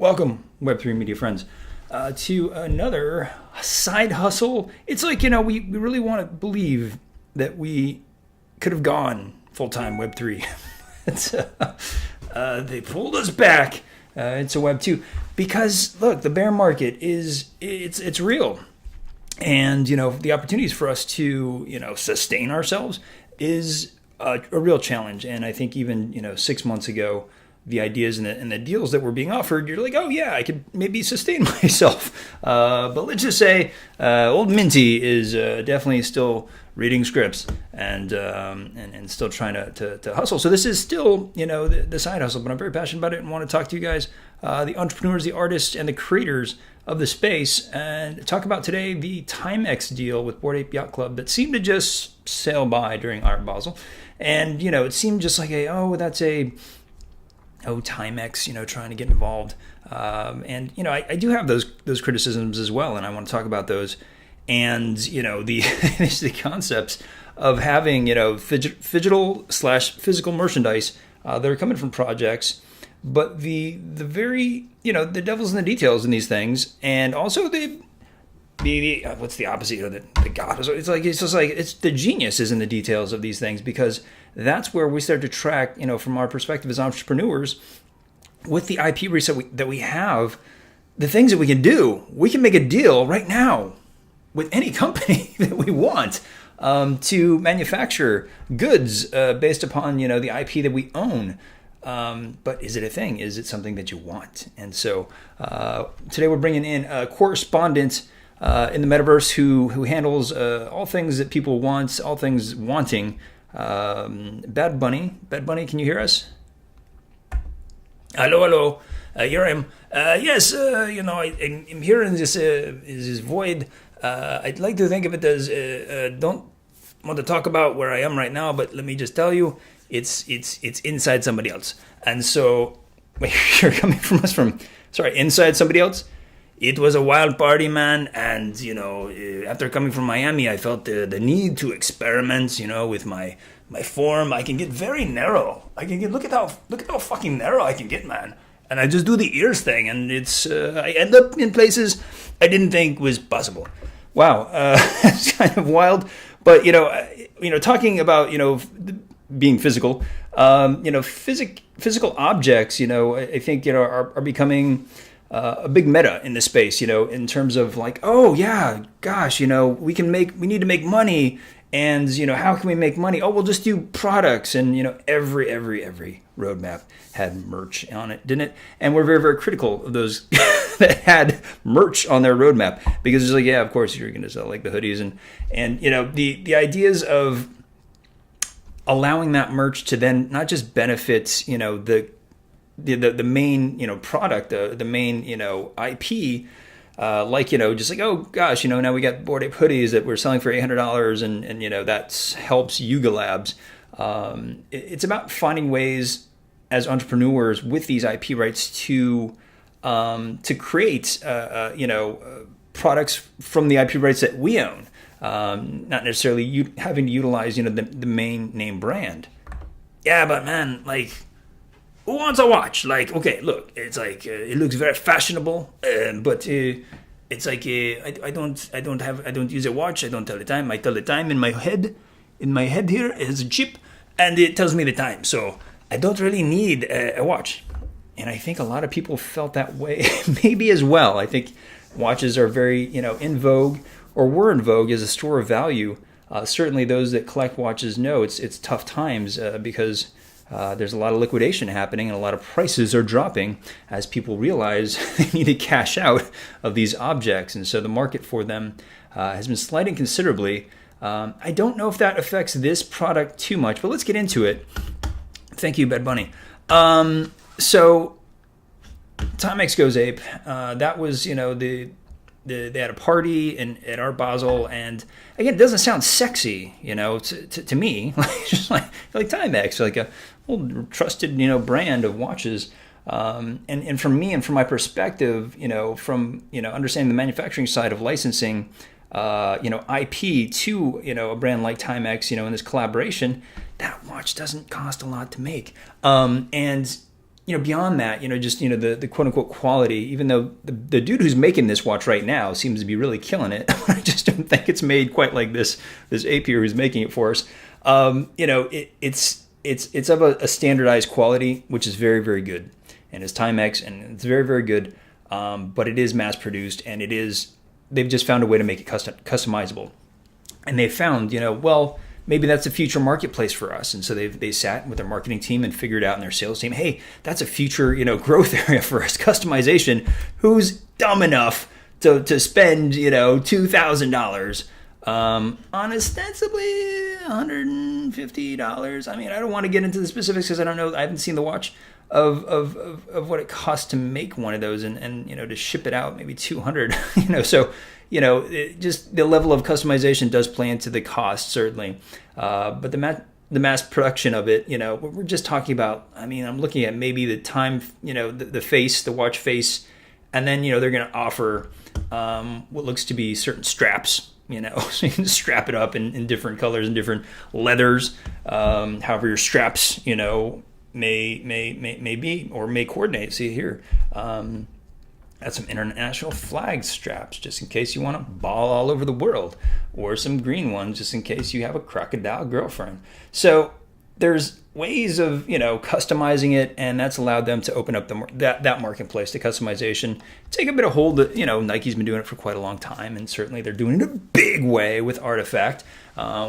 Welcome, Web3 media friends, to another side hustle. It's like, we really want to believe that we could have gone full-time Web3. They pulled us back into Web2 because, look, the bear market it's real. And, the opportunities for us to, sustain ourselves is a real challenge. And I think even, 6 months ago, the ideas and the deals that were being offered, you're like, oh yeah, I could maybe sustain myself. But let's just say old Minty is definitely still reading scripts and still trying to hustle. So this is still, the side hustle, but I'm very passionate about it and want to talk to you guys, the entrepreneurs, the artists, and the creators of the space, and talk about today the Timex deal with Bored Ape Yacht Club that seemed to just sail by during Art Basel. And, it seemed just like Timex, trying to get involved. And, I do have those criticisms as well, and I want to talk about those. And, the concepts of having, digital/physical merchandise that are coming from projects, but the very, the devil's in the details in these things, and also the what's the opposite of the god? It's the genius is in the details of these things, because that's where we start to track, from our perspective as entrepreneurs, with the IP reset that we have, the things that we can do. We can make a deal right now with any company that we want to manufacture goods based upon, the IP that we own. But is it a thing? Is it something that you want? And so today we're bringing in a correspondent in the metaverse who handles all things that people want, all things wanting. Bad Bunny, can you hear us? Hello. Here I am. Yes, I'm here in this void. I'd like to think of it as don't want to talk about where I am right now, but let me just tell you, it's inside somebody else. And so, wait, you're coming from inside somebody else? It was a wild party, man, and, after coming from Miami, I felt the need to experiment, with my form. I can get very narrow. Look at how fucking narrow I can get, man. And I just do the ears thing, and I end up in places I didn't think was possible. Wow, it's kind of wild. But, talking about, being physical, physical objects, I think, are becoming a big meta in this space, in terms of like, oh yeah, gosh, we need to make money, and how can we make money? Oh, we'll just do products, and every roadmap had merch on it, didn't it? And we're very, very critical of those that had merch on their roadmap, because it's like, yeah, of course you're going to sell like the hoodies and the ideas of allowing that merch to then not just benefit the main product, the main IP, just like, oh gosh, now we got Bored Ape hoodies that we're selling for $800, and that helps Yuga Labs. It's about finding ways as entrepreneurs with these IP rights to create products from the IP rights that we own, not necessarily having to utilize the main name brand. Yeah, but man, like, who wants a watch? Like, okay, look, it's like it looks very fashionable, but it's like I don't use a watch. I don't tell the time. I tell the time in my head. In my head here is a chip, and it tells me the time. So I don't really need a watch. And I think a lot of people felt that way, maybe as well. I think watches are very in vogue, or were in vogue as a store of value. Certainly, those that collect watches know it's tough times because there's a lot of liquidation happening, and a lot of prices are dropping as people realize they need to cash out of these objects. And so the market for them has been sliding considerably. I don't know if that affects this product too much, but let's get into it. Thank you, Bad Bunny. So Timex Goes Ape, that was, they had a party at Art Basel, and again, it doesn't sound sexy, to me, just like Timex, like a old trusted, brand of watches. And from me and from my perspective, from, understanding the manufacturing side of licensing, IP to, a brand like Timex, in this collaboration, that watch doesn't cost a lot to make. And beyond that, just the quote unquote quality. Even though the dude who's making this watch right now seems to be really killing it, I just don't think it's made quite like this ape here who's making it for us. It's of a standardized quality, which is very, very good, and it's Timex, and it's very, very good. But it is mass produced, and they've just found a way to make it customizable, and they found, well, maybe that's a future marketplace for us. And so they sat with their marketing team and figured out in their sales team, hey, that's a future, growth area for us, customization. Who's dumb enough to spend, $2,000 on ostensibly $150? I mean, I don't want to get into the specifics because I don't know. I haven't seen the watch of what it costs to make one of those, and to ship it out maybe 200. So just the level of customization does play into the cost, certainly. But the mass production of it, we're just talking about, I'm looking at maybe the time, the face, the watch face, and then, they're going to offer what looks to be certain straps, so you can strap it up in different colors and different leathers, however your straps, may be or may coordinate. See here. That's some international flag straps, just in case you want to ball all over the world, or some green ones, just in case you have a crocodile girlfriend. So there's ways of, customizing it, and that's allowed them to open up that marketplace to customization, take a bit of hold that, Nike's been doing it for quite a long time, and certainly they're doing it in a big way with Artifact.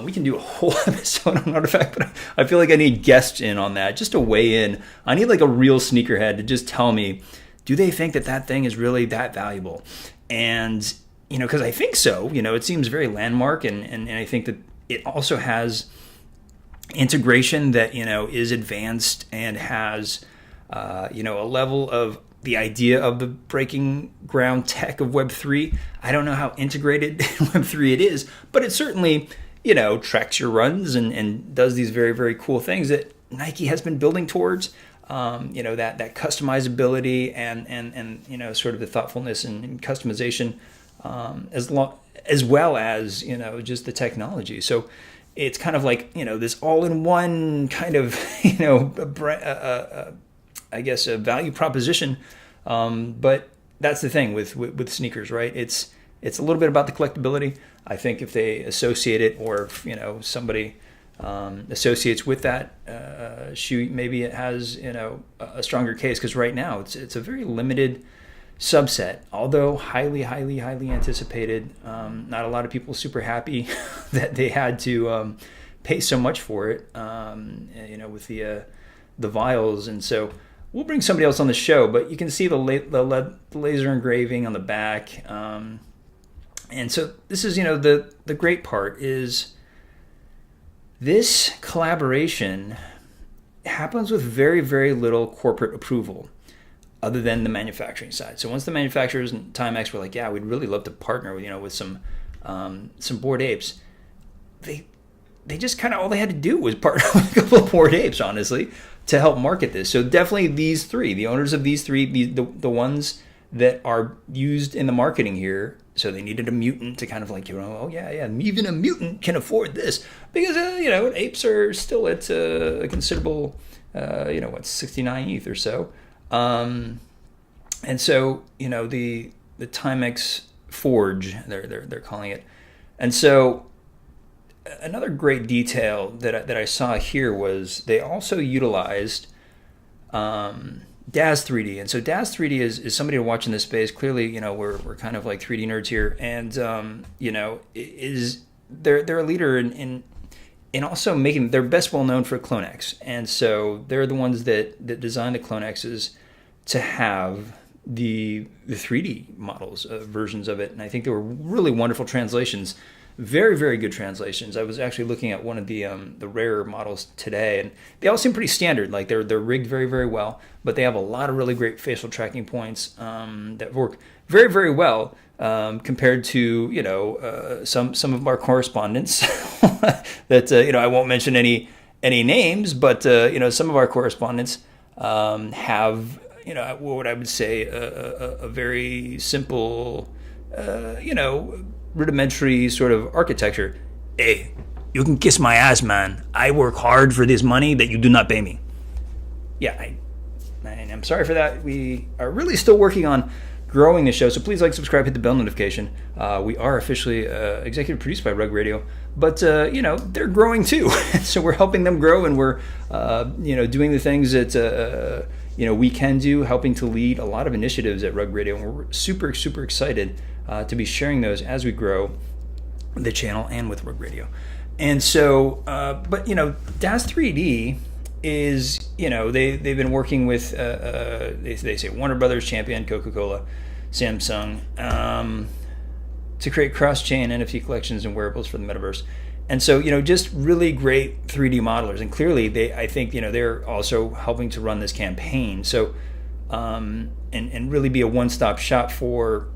We can do a whole episode on Artifact, but I feel like I need guests in on that just to weigh in. I need like a real sneakerhead to just tell me, do they think that thing is really that valuable? And, because I think so, it seems very landmark, and I think that it also has integration that, is advanced and has, a level of the idea of the breaking ground tech of Web3. I don't know how integrated in Web3 it is, but it certainly, tracks your runs and does these very, very cool things that Nike has been building towards. That customizability and sort of the thoughtfulness and customization, as well as, just the technology. So it's kind of like, this all-in-one kind of, I guess a value proposition. But that's the thing with sneakers, right? It's a little bit about the collectability. I think if they associate it, or if, somebody associates with that shoe, maybe it has a stronger case, because right now it's a very limited subset, although highly anticipated. Not a lot of people super happy that they had to pay so much for it, with the vials. And so we'll bring somebody else on the show, but you can see the laser engraving on the back, and so this is the great part is this collaboration happens with very, very little corporate approval other than the manufacturing side. So once the manufacturers and Timex were like, yeah, we'd really love to partner with some Bored Apes, they just kind of, all they had to do was partner with a couple of Bored Apes, honestly, to help market this. So definitely these three, the owners of these three, the ones that are used in the marketing here. So they needed a mutant to kind of like, oh yeah, even a mutant can afford this, because apes are still at a considerable, 69 ETH or so, and so the Timex Forge, they're calling it, and so another great detail that I saw here was they also utilized DAZ 3D. And so DAZ 3D is somebody to watch in this space. Clearly, we're kind of like 3D nerds here, and they're a leader in also making, they're best well known for CloneX, and so they're the ones that designed the CloneXs to have the 3D models, versions of it. And I think they were really wonderful translations. Very, very good translations. I was actually looking at one of the rarer models today, and they all seem pretty standard. Like they're rigged very, very well, but they have a lot of really great facial tracking points that work very, very well compared to some of our correspondents that I won't mention any names, but some of our correspondents have what I would say a very simple rudimentary sort of architecture. Hey, you can kiss my ass, man. I work hard for this money that you do not pay me. Yeah, And I'm sorry for that. We are really still working on growing the show, so please like, subscribe, hit the bell notification. We are officially executive produced by Rug Radio, but they're growing too. So we're helping them grow, and we're doing the things that we can do, helping to lead a lot of initiatives at Rug Radio, and we're super excited to be sharing those as we grow the channel and with Rug Radio. And so, but DAZ 3D is, they've been working with they say Warner Brothers, Champion, Coca-Cola, Samsung, to create cross-chain NFT collections and wearables for the metaverse. And so, just really great 3D modelers. And clearly I think they're also helping to run this campaign. So and really be a one-stop shop for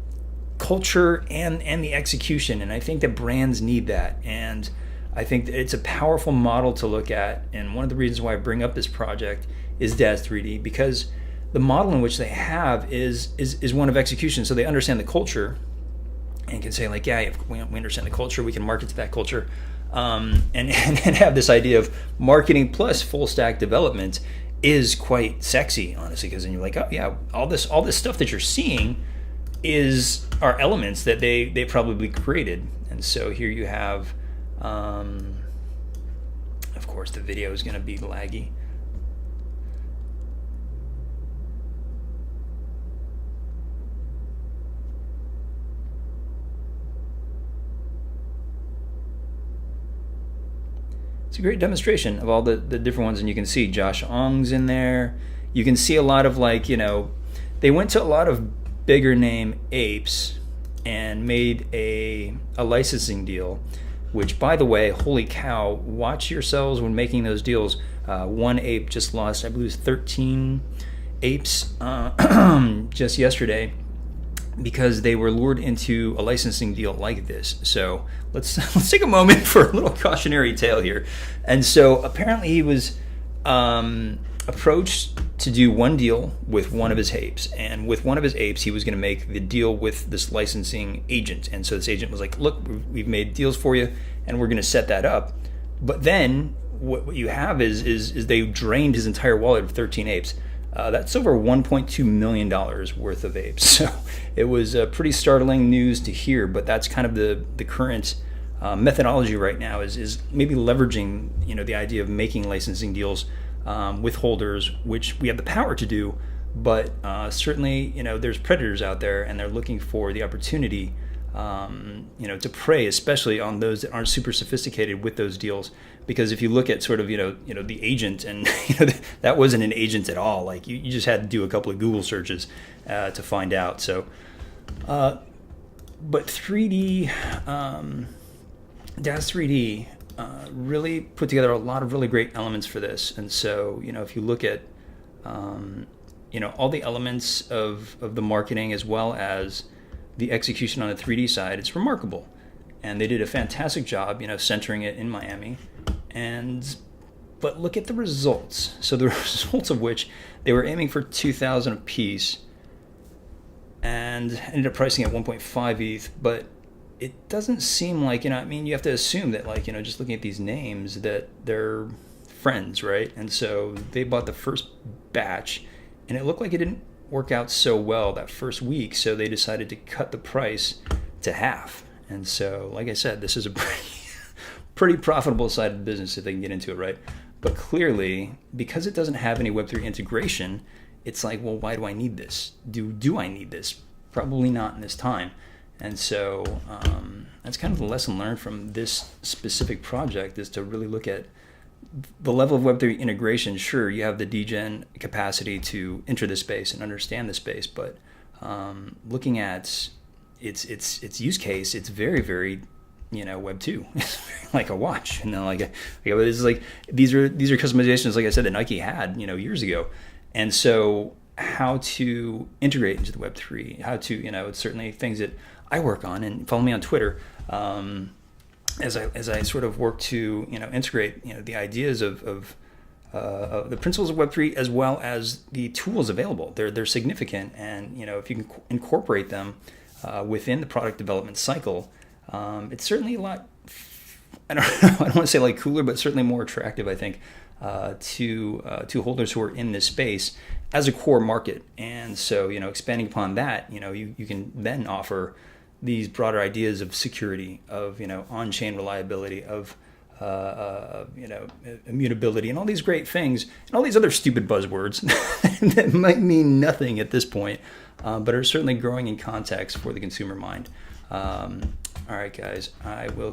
culture and the execution. And I think that brands need that. And I think it's a powerful model to look at, and one of the reasons why I bring up this project is DAZ 3D, because the model in which they have is one of execution. So they understand the culture and can say like, yeah, if we understand the culture, we can market to that culture, and have this idea of marketing plus full stack development is quite sexy, honestly, because then you're like, oh yeah, all this stuff that you're seeing are elements that they probably created. And so here you have. Of course, the video is going to be laggy. It's a great demonstration of all the different ones, and you can see Josh Ong's in there. You can see a lot of they went to a lot of bigger name apes and made a licensing deal. Which, by the way, holy cow, watch yourselves when making those deals. One ape just lost, I believe, 13 apes just yesterday because they were lured into a licensing deal like this. So let's take a moment for a little cautionary tale here. And so apparently he was approached to do one deal with one of his apes, and with one of his apes he was going to make the deal with this licensing agent. And so this agent was like, look, we've made deals for you and we're going to set that up. But then what you have is they drained his entire wallet of 13 apes. That's over $1.2 million worth of apes. So it was pretty startling news to hear, but that's kind of the current methodology right now is maybe leveraging the idea of making licensing deals with holders, which we have the power to do, but certainly there's predators out there, and they're looking for the opportunity to prey, especially on those that aren't super sophisticated with those deals. Because if you look at sort of the agent, and that wasn't an agent at all. Like you just had to do a couple of Google searches to find out. So, but 3D, DAZ 3D. Really put together a lot of really great elements for this. And so, if you look at, all the elements of the marketing as well as the execution on the 3D side, it's remarkable. And they did a fantastic job, centering it in Miami. But look at the results. So the results of which they were aiming for 2,000 a piece and ended up pricing at 1.5 ETH, but it doesn't seem like, you have to assume that, just looking at these names, that they're friends, right? And so they bought the first batch, and it looked like it didn't work out so well that first week, so they decided to cut the price to half. And so, like I said, this is a pretty profitable side of the business if they can get into it, right? But clearly, because it doesn't have any Web3 integration, it's like, well, why do I need this? Do I need this? Probably not in this time. And so that's kind of the lesson learned from this specific project, is to really look at the level of Web3 integration. Sure, you have the degen capacity to enter the space and understand the space, but looking at its use case, it's very, very, Web 2. It's like a watch, this is like these are customizations, like I said, that Nike had, years ago. And so how to integrate into the Web3, how to, it's certainly things that I work on, and follow me on Twitter as I sort of work to integrate the ideas of the principles of Web3 as well as the tools available. They're significant, and if you can incorporate them within the product development cycle, it's certainly a lot. I don't want to say like cooler, but certainly more attractive, I think, to holders who are in this space as a core market. And so, expanding upon that, you can then offer these broader ideas of security, of, on-chain reliability, of, immutability, and all these great things, and all these other stupid buzzwords that might mean nothing at this point, but are certainly growing in context for the consumer mind. All right, guys, I will